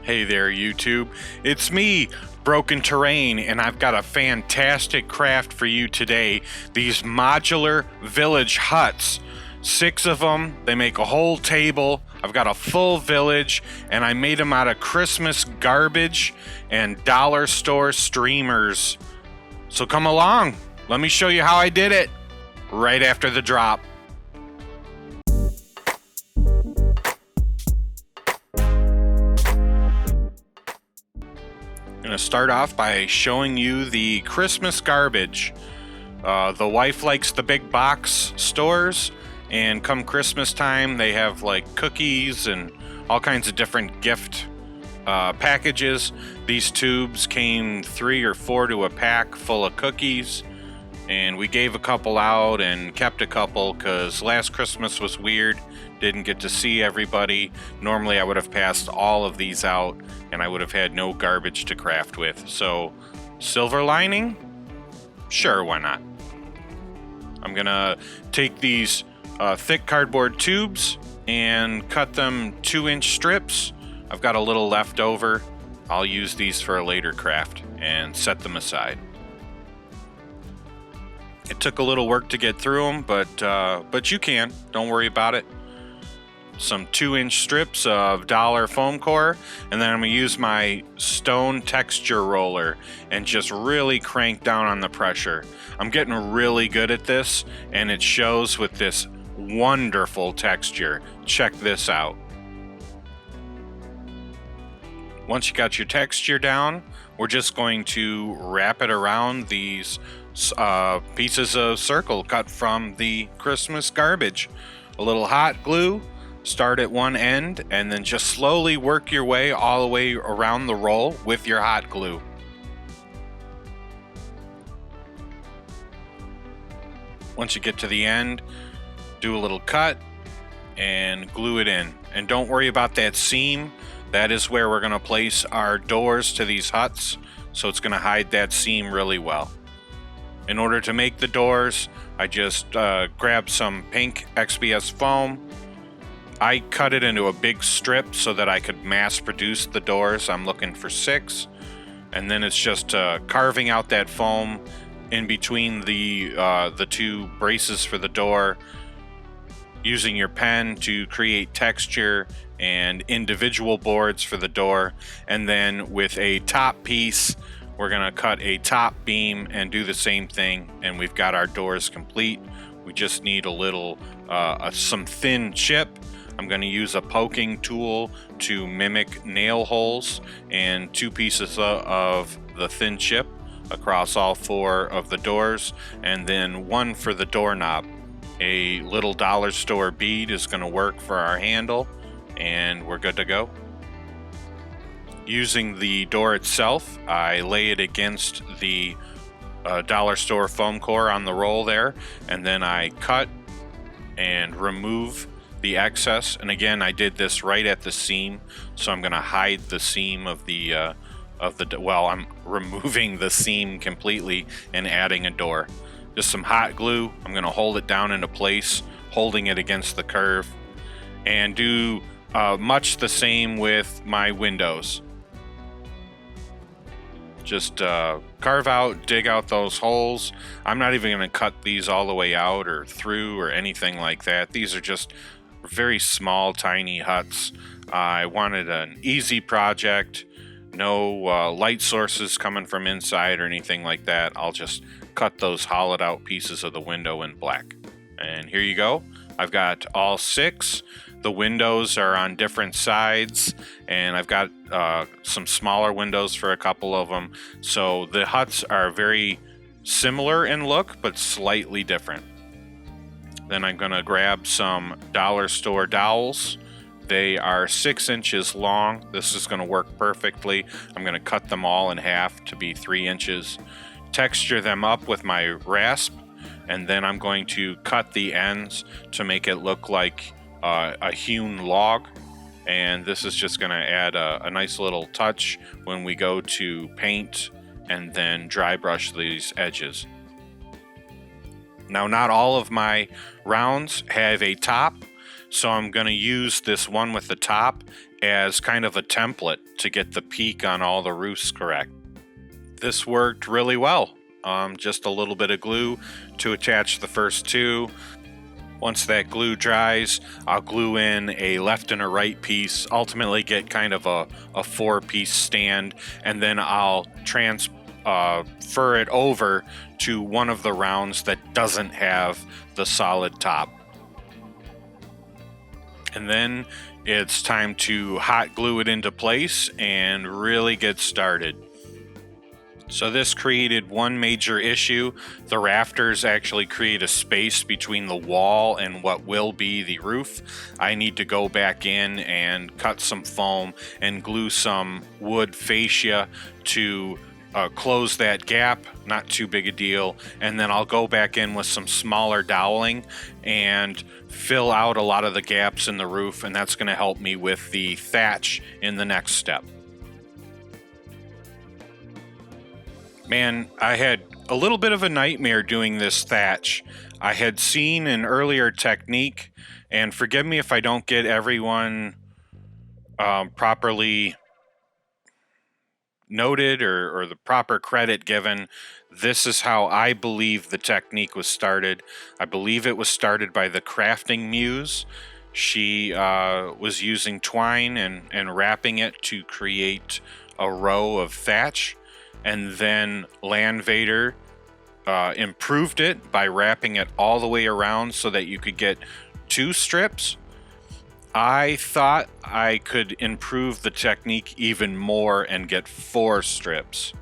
Hey there, YouTube. It's me, Broken Terrain, and I've got a fantastic craft for you today. These modular village huts. 6 of them. They make a whole table. I've got a full village, and I made them out of Christmas garbage and dollar store streamers. So come along. Let me show you how I did it right after the drop. I'm going to start off by showing you the Christmas garbage. The wife likes the big box stores, and come Christmas time they have like cookies and all kinds of different gift packages. These tubes came 3 or 4 to a pack full of cookies, and we gave a couple out and kept a couple because last Christmas was weird. Didn't get to see everybody. Normally I would have passed all of these out and I would have had no garbage to craft with. So, silver lining? Sure, why not? I'm gonna take these thick cardboard tubes and cut them 2-inch strips. I've got a little left over. I'll use these for a later craft and set them aside. It took a little work to get through them, but you can. Don't worry about it. Some 2-inch strips of dollar foam core, and then I'm going to use my stone texture roller and just really crank down on the pressure. I'm getting really good at this, and it shows with this wonderful texture. Check this out. Once you got your texture down, we're just going to wrap it around these pieces of circle cut from the Christmas garbage. A little hot glue. Start at one end and then just slowly work your way all the way around the roll with your hot glue. Once you get to the end, do a little cut and glue it in. And don't worry about that seam. That is where we're going to place our doors to these huts, so it's going to hide that seam really well. In order to make the doors, I just grabbed some pink XPS foam. I cut it into a big strip so that I could mass produce the doors. I'm looking for 6. And then it's just carving out that foam in between the 2 braces for the door, using your pen to create texture and individual boards for the door. And then with a top piece, we're going to cut a top beam and do the same thing. And we've got our doors complete. We just need a little, some thin chip. I'm going to use a poking tool to mimic nail holes and 2 pieces of the thin chip across all 4 of the doors, and then 1 for the doorknob. A little dollar store bead is going to work for our handle, and we're good to go. Using the door itself, I lay it against the dollar store foam core on the roll there, and then I cut and remove the excess. And again, I did this right at the seam, so I'm going to hide the seam of the well, I'm removing the seam completely and adding a door. Just some hot glue. I'm going to hold it down into place, holding it against the curve, and do much the same with my windows. Just carve out, dig out those holes. I'm not even going to cut these all the way out or through or anything like that. These are just very small, tiny huts. I wanted an easy project, no light sources coming from inside or anything like that. I'll just cut those hollowed out pieces of the window in black. And here you go. I've got all 6. The windows are on different sides, and I've got some smaller windows for a couple of them. So the huts are very similar in look, but slightly different. Then I'm going to grab some dollar store dowels. They are 6 inches long. This is going to work perfectly. I'm going to cut them all in half to be 3 inches. Texture them up with my rasp, and then I'm going to cut the ends to make it look like a hewn log. And this is just going to add a nice little touch when we go to paint and then dry brush these edges. Now, not all of my rounds have a top, So I'm going to use this one with the top as kind of a template to get the peak on all the roofs correct. This worked really well. Just a little bit of glue to attach the first two. Once that glue dries, I'll glue in a left and a right piece, ultimately get kind of a 4-piece stand, and then I'll transfer it over to one of the rounds that doesn't have the solid top. And then it's time to hot glue it into place and really get started. So this created one major issue. The rafters actually create a space between the wall and what will be the roof. I need to go back in and cut some foam and glue some wood fascia to close that gap. Not too big a deal. And then I'll go back in with some smaller doweling and fill out a lot of the gaps in the roof, and that's going to help me with the thatch in the next step. Man, I had a little bit of a nightmare doing this thatch. I had seen an earlier technique, and forgive me if I don't get everyone properly noted or the proper credit given. This is how I believe the technique was started. I believe it was started by the crafting muse. She was using twine and wrapping it to create a row of thatch. And then Landvader improved it by wrapping it all the way around so that you could get 2 strips. I thought I could improve the technique even more and get 4 strips.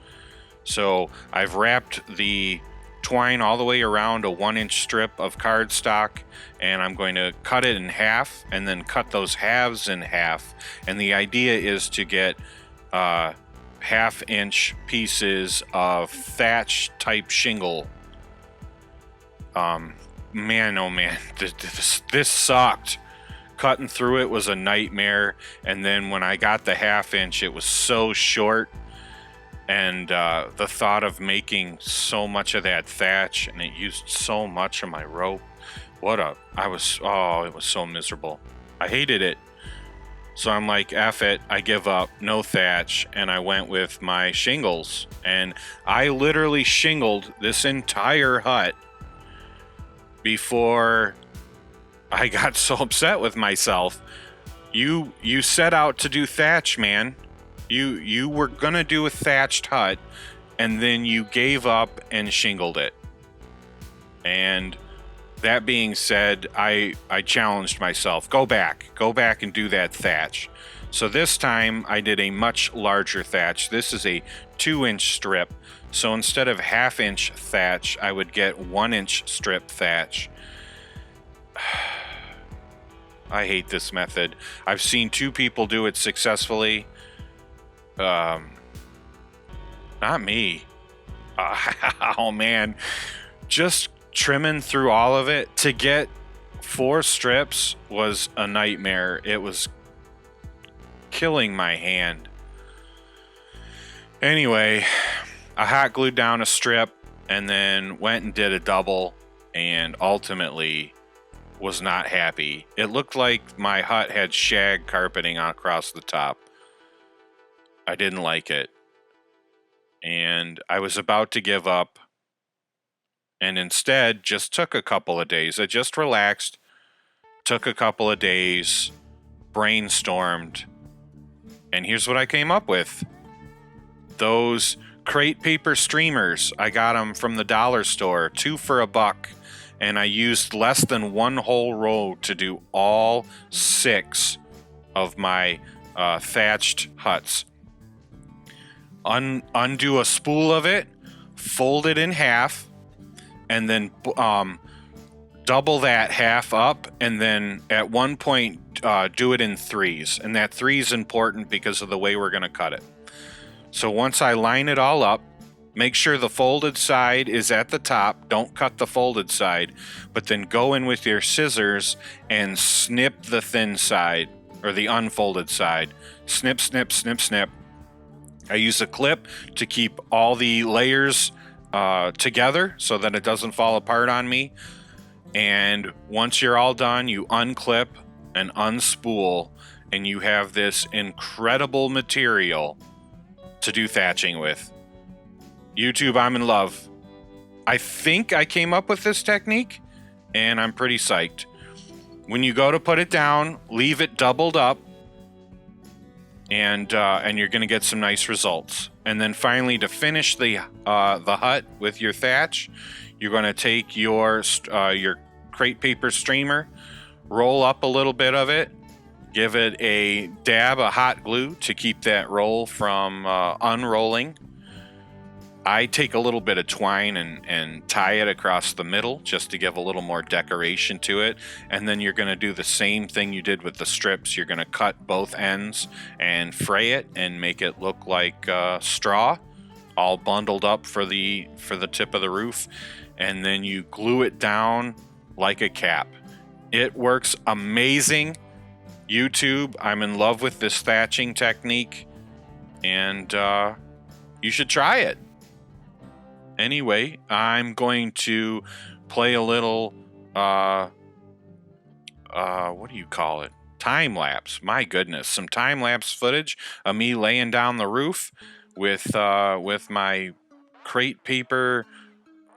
So I've wrapped the twine all the way around a 1-inch strip of cardstock, and I'm going to cut it in half and then cut those halves in half. And the idea is to get 1/2-inch pieces of thatch type shingle. Man, oh man, this sucked. Cutting through it was a nightmare, and then when I got the 1/2-inch, it was so short, and the thought of making so much of that thatch, and it used so much of my rope. It was so miserable. I hated it. So I'm like, F it, I give up, no thatch, and I went with my shingles. And I literally shingled this entire hut before I got so upset with myself. You set out to do thatch, man. You were gonna do a thatched hut, and then you gave up and shingled it. And that being said, I challenged myself. Go back and do that thatch. So this time I did a much larger thatch. This is a 2-inch strip. So instead of 1/2-inch thatch, I would get 1-inch strip thatch. I hate this method. I've seen 2 people do it successfully. Not me. Oh man. Just trimming through all of it to get 4 strips was a nightmare. It was killing my hand. Anyway, I hot glued down a strip and then went and did a double, and ultimately was not happy. It looked like my hut had shag carpeting across the top. I didn't like it, and I was about to give up, and instead just took a couple of days. I just relaxed, took a couple of days, brainstormed, and here's what I came up with. Those crate paper streamers, I got them from the dollar store, 2 for $1, and I used less than 1 whole row to do all 6 of my thatched huts. Undo a spool of it, fold it in half, and then double that half up, and then at one point do it in 3s. And that 3 is important because of the way we're going to cut it. So once I line it all up, make sure the folded side is at the top. Don't cut the folded side, but then go in with your scissors and snip the thin side, or the unfolded side. Snip, snip, snip, snip. I use a clip to keep all the layers together so that it doesn't fall apart on me. And once you're all done, you unclip and unspool, and you have this incredible material to do thatching with. YouTube, I'm in love. I think I came up with this technique, and I'm pretty psyched. When you go to put it down, leave it doubled up, and you're going to get some nice results. And then finally, to finish the hut with your thatch, you're going to take your crepe paper streamer, roll up a little bit of it, give it a dab of hot glue to keep that roll from unrolling. I take a little bit of twine and tie it across the middle just to give a little more decoration to it. And then you're going to do the same thing you did with the strips. You're going to cut both ends and fray it and make it look like straw, all bundled up for the tip of the roof. And then you glue it down like a cap. It works amazing. YouTube, I'm in love with this thatching technique, and you should try it. Anyway, I'm going to play a little, what do you call it? Time lapse. My goodness, some time lapse footage of me laying down the roof with my crepe paper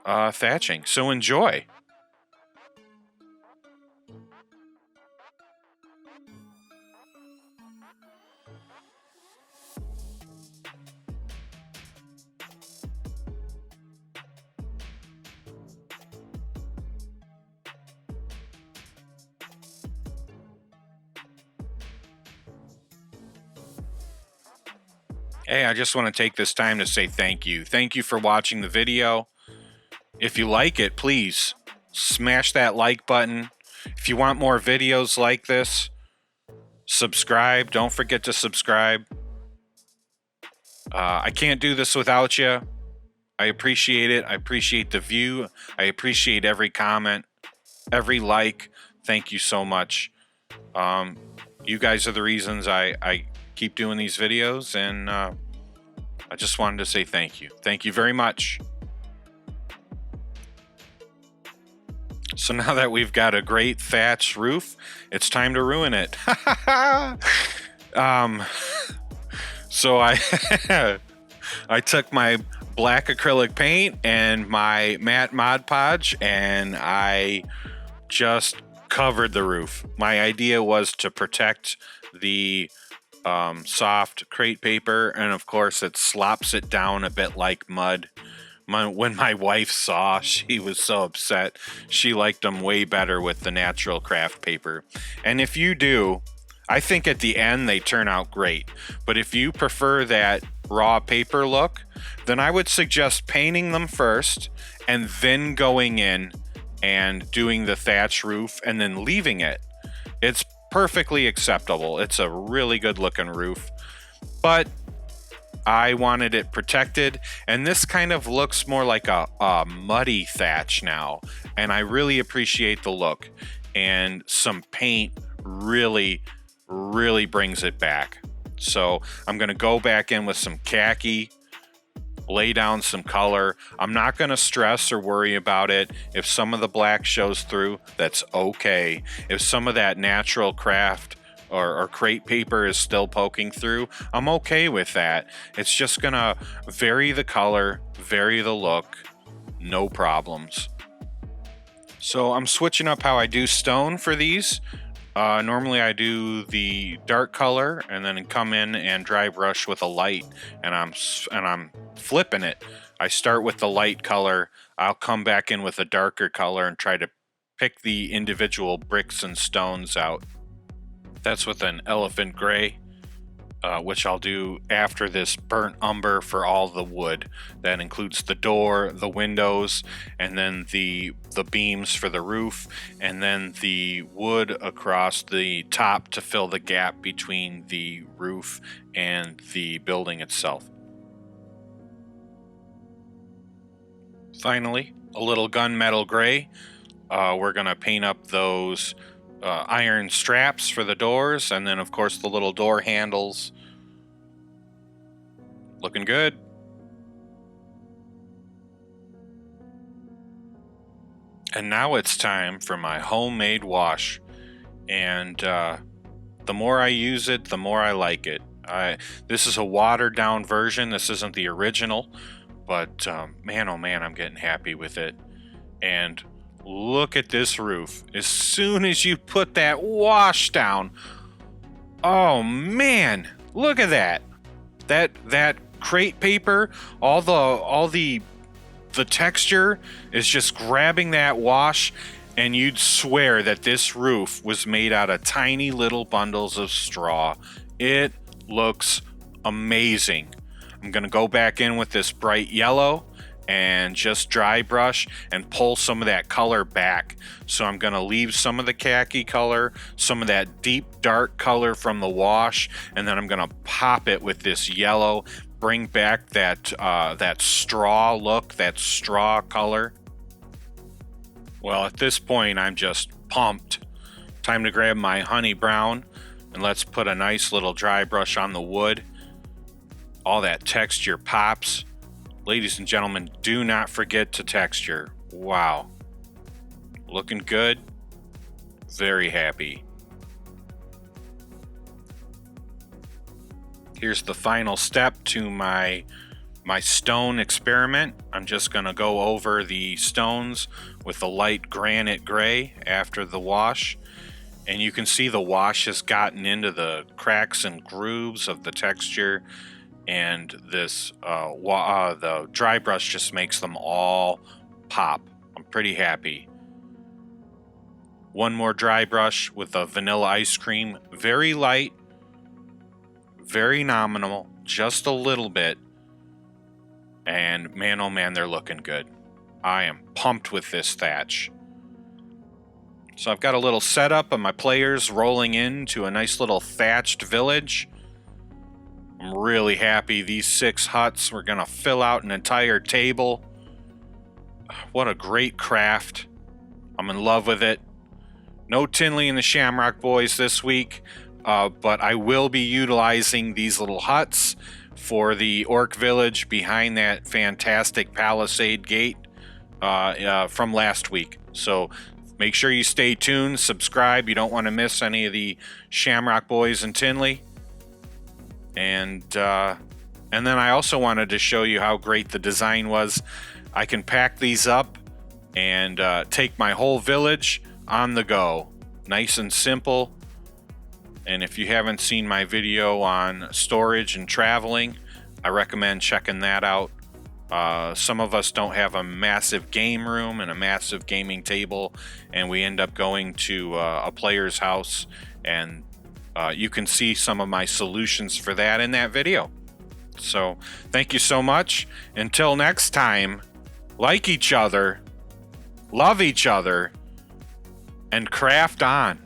thatching. So enjoy. Hey, I just want to take this time to say thank you. Thank you for watching the video. If you like it, please smash that like button. If you want more videos like this, subscribe. Don't forget to subscribe. I can't do this without you. I appreciate it. I appreciate the view. I appreciate every comment, every like. Thank you so much. You guys are the reasons I keep doing these videos, and I just wanted to say thank you. Thank you very much. So now that we've got a great thatched roof, it's time to ruin it. So I I took my black acrylic paint and my matte Mod Podge, and I just covered the roof. My idea was to protect the soft crepe paper, and of course it slops it down a bit like mud. When my wife saw, she was so upset. She liked them way better with the natural craft paper. And if you do, I think at the end they turn out great. But if you prefer that raw paper look, then I would suggest painting them first and then going in and doing the thatch roof and then leaving it. It's perfectly acceptable. It's a really good looking roof, but I wanted it protected, and this kind of looks more like a muddy thatch now, and I really appreciate the look, and some paint really brings it back. So I'm going to go back in with some khaki, lay down some color. I'm not going to stress or worry about it. If some of the black shows through, that's okay. If some of that natural craft or crepe paper is still poking through, I'm okay with that. It's just going to vary the color, vary the look, no problems. So I'm switching up how I do stone for these. Normally I do the dark color and then come in and dry brush with a light, and I'm flipping it. I start with the light color, I'll come back in with a darker color and try to pick the individual bricks and stones out. That's with an elephant gray, which I'll do after this burnt umber for all the wood. That includes the door, the windows, and then the beams for the roof, and then the wood across the top to fill the gap between the roof and the building itself. Finally, a little gunmetal gray. We're going to paint up those iron straps for the doors, and then of course the little door handles. Looking good. And now it's time for my homemade wash. and the more I use it, the more I like it. This is a watered down version. This isn't the original, but man, oh man, I'm getting happy with it. And look at this roof. As soon as you put that wash down, oh man, look at that. That crate paper, all the texture is just grabbing that wash, and you'd swear that this roof was made out of tiny little bundles of straw. It looks amazing. I'm gonna go back in with this bright yellow and just dry brush and pull some of that color back. So I'm gonna leave some of the khaki color, some of that deep dark color from the wash, and then I'm gonna pop it with this yellow, bring back that straw look, that straw color. Well, at this point, I'm just pumped. Time to grab my honey brown, and let's put a nice little dry brush on the wood. All that texture pops. Ladies and gentlemen, do not forget to texture. Wow. Looking good. Very happy. Here's the final step to my stone experiment. I'm just going to go over the stones with a light granite gray after the wash. And you can see the wash has gotten into the cracks and grooves of the texture. And this the dry brush just makes them all pop. I'm pretty happy. One more dry brush with a vanilla ice cream. Very light, very nominal, just a little bit. And man, oh man, they're looking good. I am pumped with this thatch. So I've got a little setup of my players rolling into a nice little thatched village. I'm really happy. These 6 huts, we're going to fill out an entire table. What a great craft. I'm in love with it. No Tinley and the Shamrock Boys this week, but I will be utilizing these little huts for the Orc Village behind that fantastic palisade gate from last week. So make sure you stay tuned, subscribe. You don't want to miss any of the Shamrock Boys and Tinley. And then I also wanted to show you how great the design was. I can pack these up and take my whole village on the go. Nice and simple. And if you haven't seen my video on storage and traveling, I recommend checking that out. Some of us don't have a massive game room and a massive gaming table, and we end up going to a player's house, and you can see some of my solutions for that in that video. So thank you so much. Until next time, like each other, love each other, and craft on.